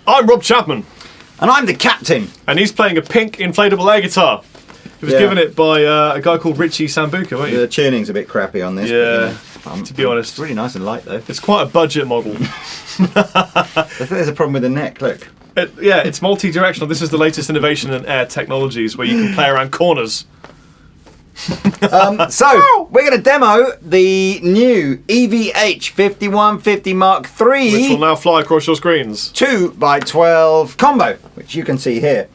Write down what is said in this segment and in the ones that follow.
I'm Rob Chapman. And I'm the captain. And he's playing a pink inflatable air guitar. It was given it by a guy called Richie Sambuca, weren't you? The tuning's a bit crappy on this. Yeah, but, to be honest. It's really nice and light, though. It's quite a budget model. There's a problem with the neck, look. It's multi-directional. This is the latest innovation in air technologies where you can play around corners. So, we're going to demo the new EVH 5150 Mark III. Which will now fly across your screens. 2x12 combo, which you can see here.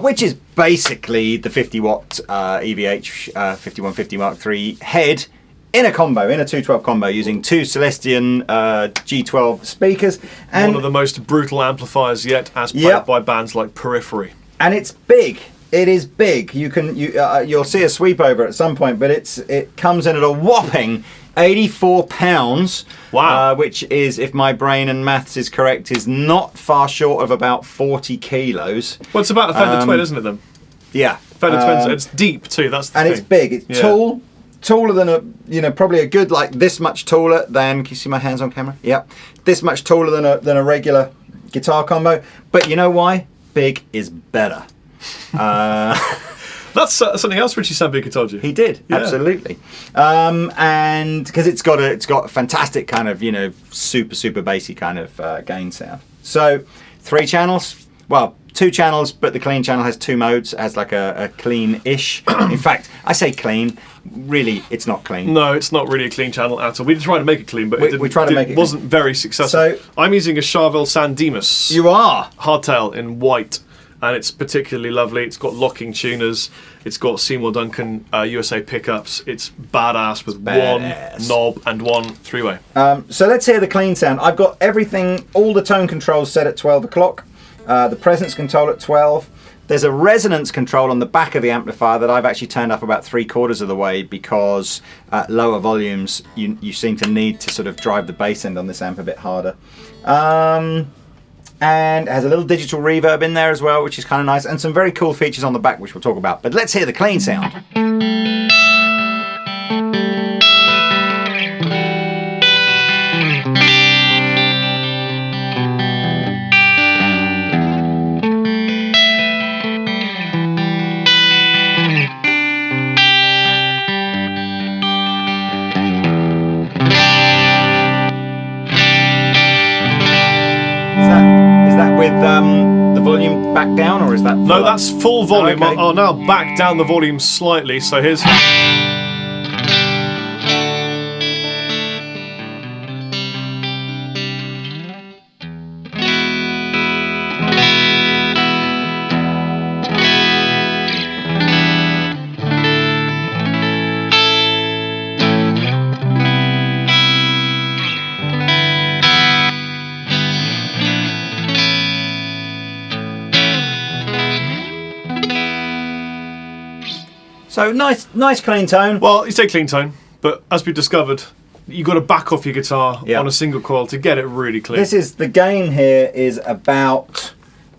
Which is basically the 50 watt EVH 5150 Mark III head in a combo, in a 212 combo, using two Celestion G12 speakers. And one of the most brutal amplifiers yet, as played by bands like Periphery. And it's big. It is big. You'll see a sweep over at some point, but it comes in at a whopping 84 pounds. Wow. Which is, if my brain and maths is correct, is not far short of about 40 kilos. Well, it's about a Fender Twin, isn't it, then? Yeah. Fender Twins. It's deep too. That's the thing. And it's big. It's tall. Taller than probably a good, like this much taller than. Can you see my hands on camera? Yep. This much taller than a regular guitar combo. But you know why? Big is better. That's something else Richie Sambuca told you. He did, absolutely. And because it's got a fantastic kind of super bassy kind of gain sound. So 3 channels. Well, 2 channels, but the clean channel has 2 modes. It has like a clean-ish. In fact, I say clean. Really, it's not clean. No, it's not really a clean channel at all. We tried to make it clean, but it wasn't very successful. So I'm using a Charvel San Dimas. You are hardtail in white, and it's particularly lovely. It's got locking tuners. It's got Seymour Duncan USA pickups. It's badass with one knob and one 3-way. So let's hear the clean sound. I've got everything, all the tone controls set at 12 o'clock. The presence control at 12. There's a resonance control on the back of the amplifier that I've actually turned up about 3/4 of the way because at lower volumes you seem to need to sort of drive the bass end on this amp a bit harder. And it has a little digital reverb in there as well, which is kind of nice, and some very cool features on the back, which we'll talk about. But let's hear the clean sound. The volume back down, or is that no? That's full volume. Oh, okay. I'll now back down the volume slightly. So here's. So nice clean tone. Well, you say clean tone, but as we discovered, you've got to back off your guitar on a single coil to get it really clean. This is the gain here is about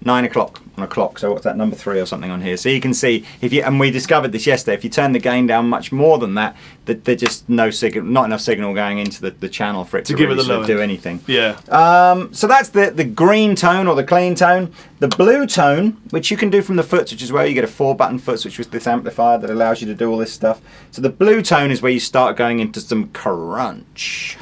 9 o'clock on a clock. So what's that, number 3 or something on here? So you can see and we discovered this yesterday. If you turn the gain down much more than that, there's just not enough signal going into the channel for it to give really it the low do anything. Yeah. So that's the green tone or the clean tone. The blue tone, which you can do from the foot switch as well. You get a 4-button foot switch with this amplifier that allows you to do all this stuff. So the blue tone is where you start going into some crunch.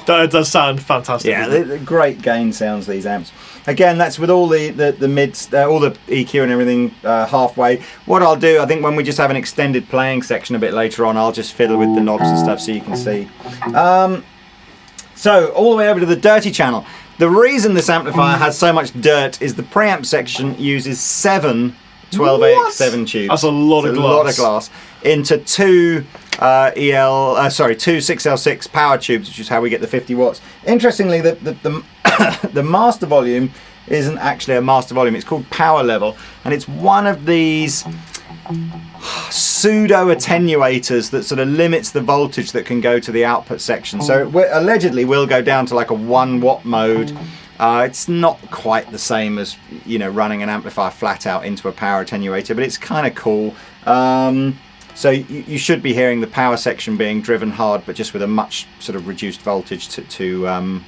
That does sound fantastic. Yeah, they're great gain sounds, these amps. Again, that's with all the mids, all the EQ and everything halfway. What I'll do, I think when we just have an extended playing section a bit later on, I'll just fiddle with the knobs and stuff so you can see. So all the way over to the dirty channel. The reason this amplifier has so much dirt is the preamp section uses 7 12AX7 tubes. That's a lot of glass. Into two 6L6 power tubes, which is how we get the 50 watts. Interestingly, the master volume isn't actually a master volume. It's called power level, and it's one of these pseudo attenuators that sort of limits the voltage that can go to the output section. So it allegedly will go down to like a 1 watt mode. It's not quite the same as, you know, running an amplifier flat out into a power attenuator, but it's kind of cool. So you should be hearing the power section being driven hard, but just with a much sort of reduced voltage to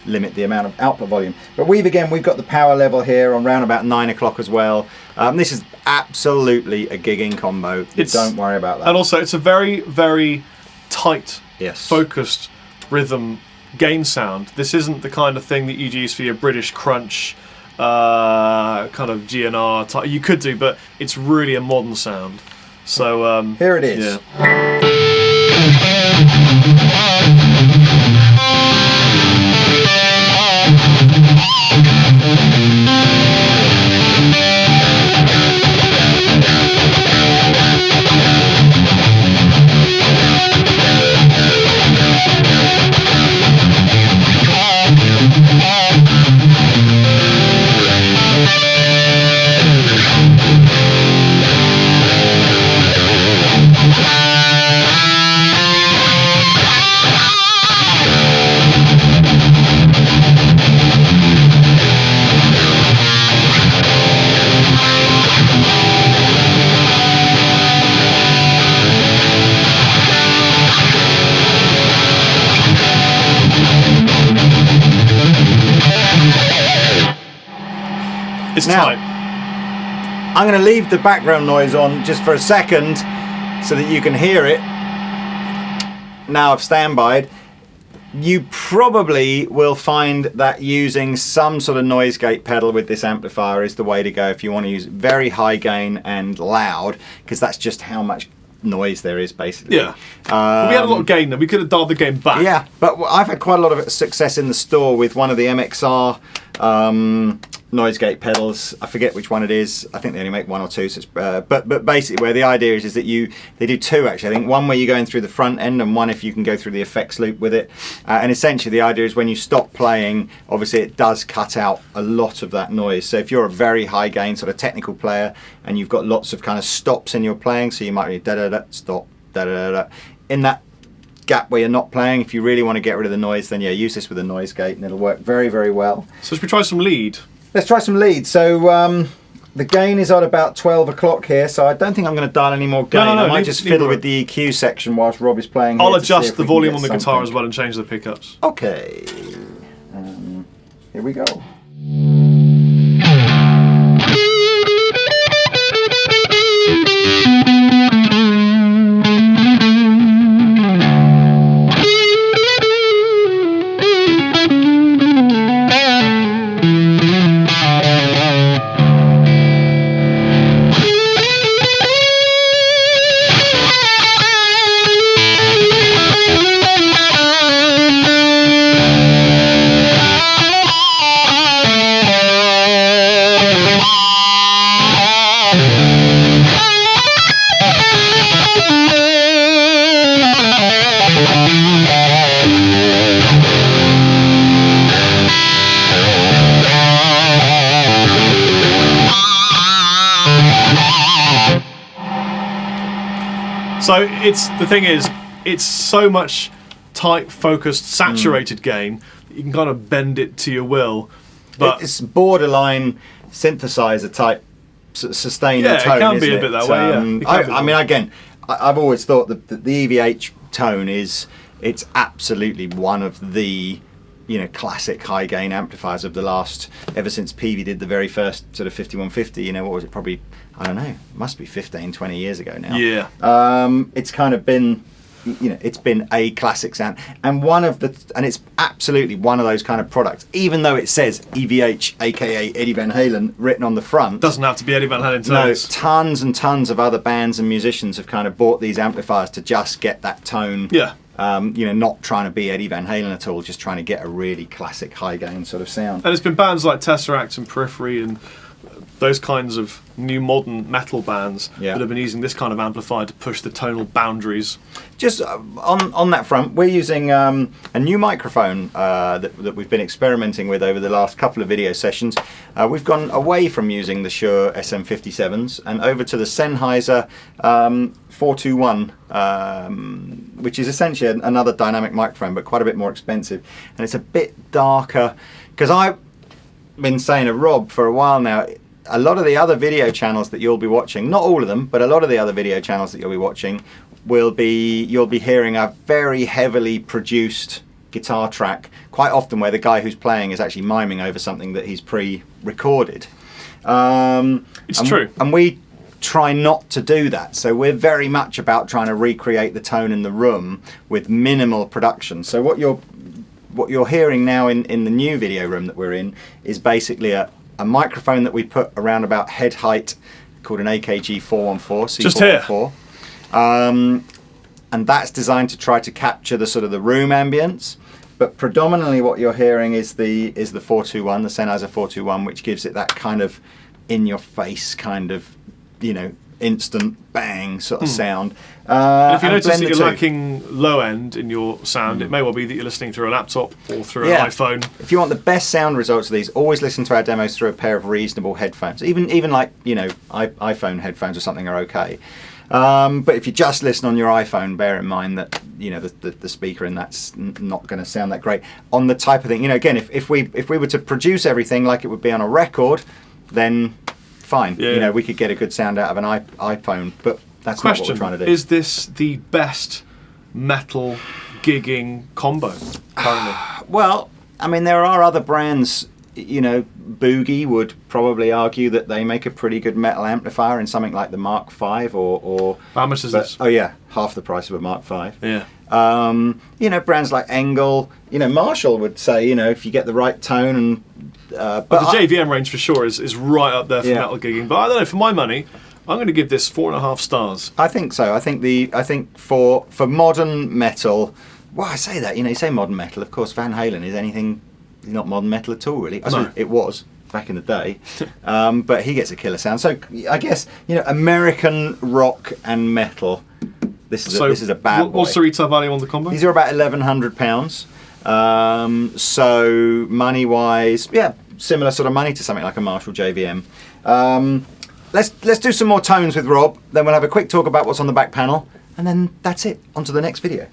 limit the amount of output volume. But we've got the power level here on round about 9 o'clock as well. This is absolutely a gigging combo. Don't worry about that. And also, it's a very, very tight, focused rhythm gain sound. This isn't the kind of thing that you'd use for your British crunch kind of GNR type. You could do, but it's really a modern sound. So here it is. Yeah. It's tight. I'm going to leave the background noise on just for a second so that you can hear it. Now I've standbyed. You probably will find that using some sort of noise gate pedal with this amplifier is the way to go if you want to use very high gain and loud, because that's just how much noise there is basically. Yeah. We had a lot of gain there. We could have dialed the gain back. Yeah, but I've had quite a lot of success in the store with one of the mkIII noise gate pedals. I forget which one it is. I think they only make one or two. So it's, but basically, where the idea is that they do two actually. I think one where you're going through the front end, and one if you can go through the effects loop with it. And essentially, the idea is when you stop playing, obviously it does cut out a lot of that noise. So if you're a very high gain sort of technical player, and you've got lots of kind of stops in your playing, so you might be da da da stop da da da. In that gap where you're not playing, if you really want to get rid of the noise, then yeah, use this with a noise gate, and it'll work very, very well. So should we try some lead? Let's try some lead. So the gain is at about 12 o'clock here, so I don't think I'm going to dial any more gain. I might just fiddle with the EQ section whilst Rob is playing. I'll adjust the volume on the guitar as well and change the pickups. Okay. Here we go. So it's so much tight, focused, saturated gain that you can kind of bend it to your will. But it's borderline synthesizer type sustained tone. Yeah, it can be isn't a bit that way. Yeah, I mean, again, I've always thought that the EVH tone it's absolutely one of the classic high gain amplifiers of the last, ever since Peavey did the very first sort of 5150, what was it, probably, I don't know, must be 15, 20 years ago now. Yeah. It's kind of been, it's been a classic sound, and it's absolutely one of those kind of products, even though it says EVH, aka Eddie Van Halen, written on the front. Doesn't have to be Eddie Van Halen tones. No, tons and tons of other bands and musicians have kind of bought these amplifiers to just get that tone. Yeah. Not trying to be Eddie Van Halen at all, just trying to get a really classic high gain sort of sound. And it's been bands like Tesseract and Periphery and those kinds of new modern metal bands that have been using this kind of amplifier to push the tonal boundaries. Just on that front, we're using a new microphone that we've been experimenting with over the last couple of video sessions. We've gone away from using the Shure SM57s and over to the Sennheiser 421, which is essentially another dynamic microphone, but quite a bit more expensive. And it's a bit darker, because I've been saying to Rob for a while now, a lot of the other video channels that you'll be watching, not all of them, but a lot of the other video channels that you'll be watching, you'll be hearing a very heavily produced guitar track, quite often where the guy who's playing is actually miming over something that he's pre-recorded. It's true. And we try not to do that, so we're very much about trying to recreate the tone in the room with minimal production. So what you're hearing now in the new video room that we're in is basically a microphone that we put around about head height, called an AKG 414, C414. Just here. And that's designed to try to capture the sort of the room ambience. But predominantly what you're hearing is the 421, the Sennheiser 421, which gives it that kind of in-your-face kind of, instant bang sort of sound. And if you notice that you're lacking low end in your sound, it may well be that you're listening through a laptop or through an iPhone. If you want the best sound results of these, always listen to our demos through a pair of reasonable headphones. Even like iPhone headphones or something are okay. But if you just listen on your iPhone, bear in mind that the speaker in that's not going to sound that great. On the type of thing, again, if we were to produce everything like it would be on a record, then fine. We could get a good sound out of an iPhone, but that's not what we're trying to do. Is this the best metal gigging combo currently? Well, I mean, there are other brands. Boogie would probably argue that they make a pretty good metal amplifier in something like the Mark V or how much is this? Oh yeah, half the price of a Mark V. Yeah. Brands like Engel, Marshall would say, if you get the right tone and but the JVM range for sure is right up there for metal gigging. But I don't know, for my money, I'm going to give this 4.5 stars. I think so. I think for modern metal, well, I say that, you say modern metal, of course Van Halen is anything. He's not modern metal at all, really. I suppose it was back in the day, but he gets a killer sound. So I guess American rock and metal. This is a bad boy. What's the retail value on the combo? These are about £1,100. So money wise, similar sort of money to something like a Marshall JVM. Let's do some more tones with Rob. Then we'll have a quick talk about what's on the back panel, and then that's it. On to the next video.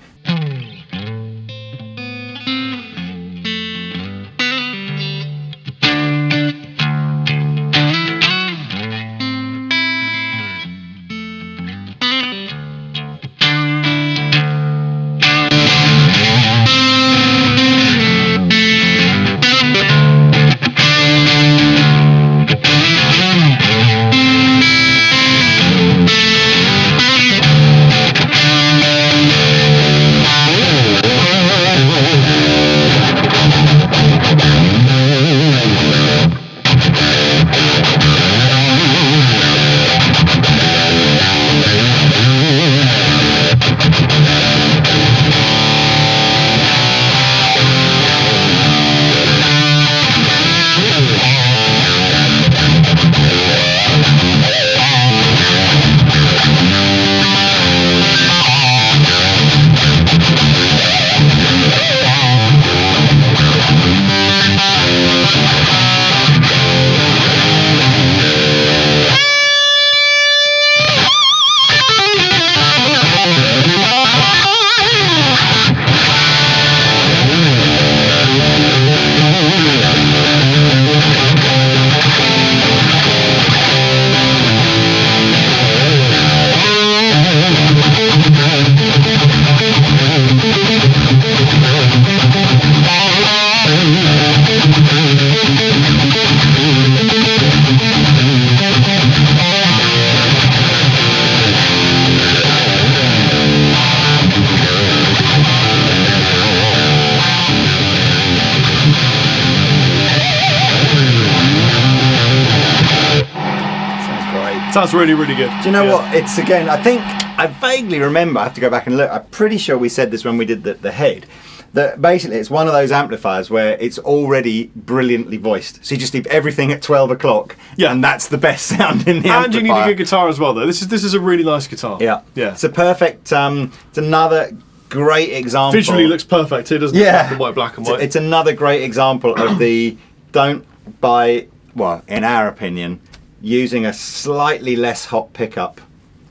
Sounds really, really good. Do you know what? It's, again, I think I vaguely remember, I have to go back and look, I'm pretty sure we said this when we did the head, that basically it's one of those amplifiers where it's already brilliantly voiced. So you just leave everything at 12 o'clock, and that's the best sound in the amplifier. And you need a good guitar as well, though. This is a really nice guitar. Yeah. Yeah. It's a perfect, it's another great example. Visually looks perfect here, doesn't it? Black and white. It's another great example of the don't buy, well, in our opinion, using a slightly less hot pickup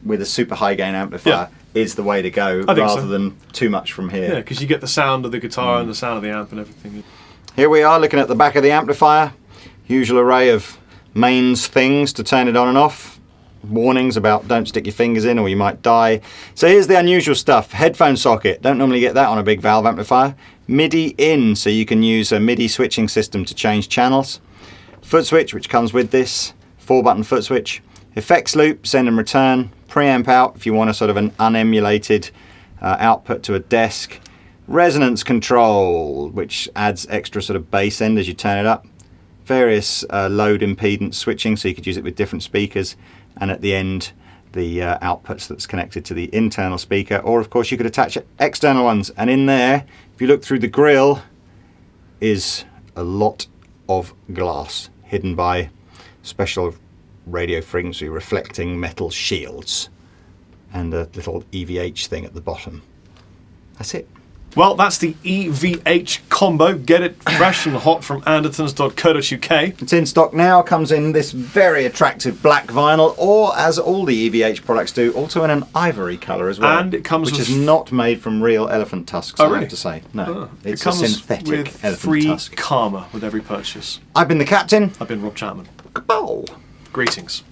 with a super high gain amplifier is the way to go, rather than too much from here. Yeah, because you get the sound of the guitar and the sound of the amp and everything. Here we are looking at the back of the amplifier. Usual array of mains things to turn it on and off. Warnings about don't stick your fingers in or you might die. So here's the unusual stuff. Headphone socket. Don't normally get that on a big valve amplifier. MIDI in, so you can use a MIDI switching system to change channels. Foot switch, which comes with this. 4-button foot switch. Effects loop, send and return. Preamp out if you want a sort of an unemulated output to a desk. Resonance control, which adds extra sort of bass end as you turn it up. Various load impedance switching, so you could use it with different speakers. And at the end, the outputs that's connected to the internal speaker. Or of course you could attach external ones. And in there, if you look through the grill, is a lot of glass hidden by special radio frequency reflecting metal shields and a little EVH thing at the bottom. That's it. Well, that's the EVH combo. Get it fresh and hot from Andertons.co.uk. It's in stock now, comes in this very attractive black vinyl, or as all the EVH products do, also in an ivory colour as well. And it comes which with... is not made from real elephant tusks, I have to say. No, it's it comes a synthetic with elephant free tusk. karma with every purchase. I've been the captain. I've been Rob Chapman. Goodbye. Greetings.